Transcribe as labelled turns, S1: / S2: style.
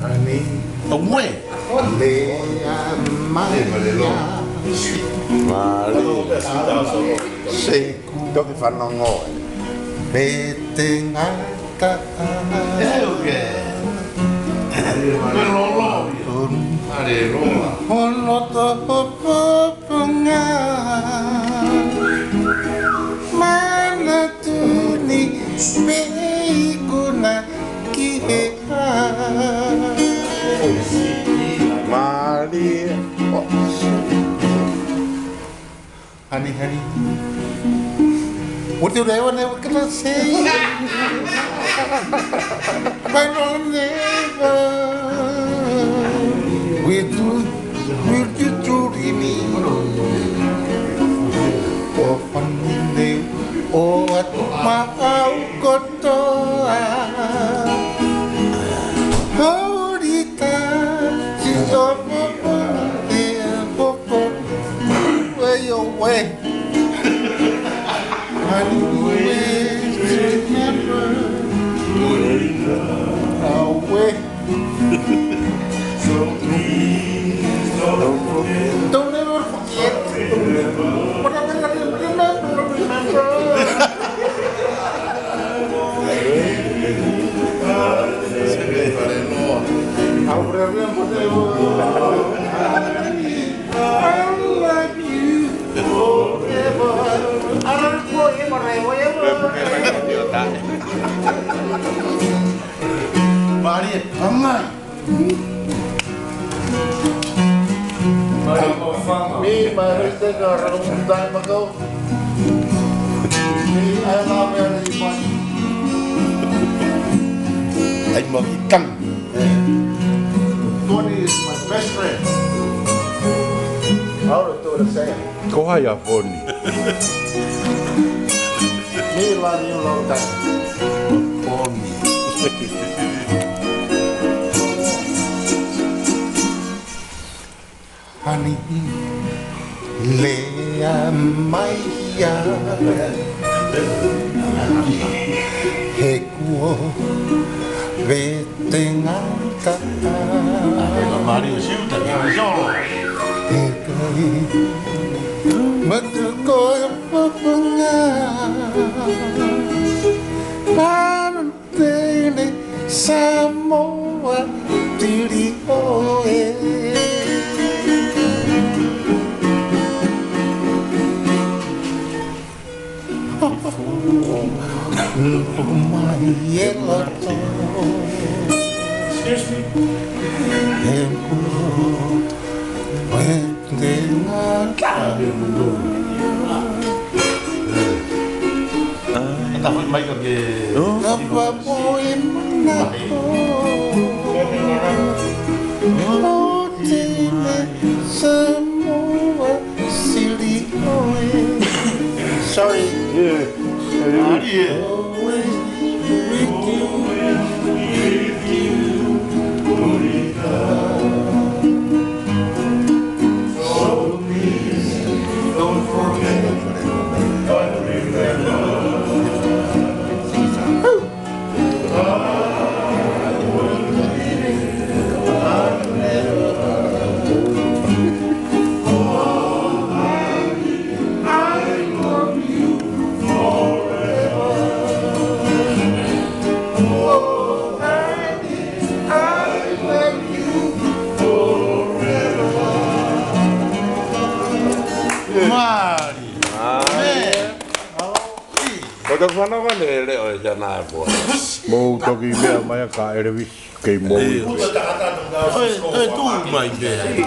S1: Ani
S2: Tomwe.
S1: Lea Maria
S3: Mari. Segundo che fanno noi.
S1: Bete ngata Ono to poponga Mana tuni Beiguna kiha
S3: Maria.
S1: Honey What do they want to say? But I'll never will you truly me? Oh, funny, oh, at my kotoa. Horita, she's over there, where you way? Always remember our way. Don't ever forget. What I'm gonna remember. I'll remember. I love you forever. I don't forever.
S2: Maria, amai.
S1: Me, my mistake a long time ago. Me, I love very much.
S3: Anh mà bị căng.
S1: Tony is my best friend. How to do the same.
S3: Có hai à phone.
S1: Me love you long time.
S3: For me.
S1: Honey, Lea Maya, Hekuo, Vetengata,
S2: Mario siuta ni solo.
S1: Hekai, Matukoy Papunga, Parantene, Samoa, Tiri Oe.
S2: Excuse me. Tapos may kage.
S1: Sorry.
S2: Maria.
S3: Kau fana kan ele o jana po. Mau toki mea mai ka ervis ke mau.
S2: Oi, tu mai be.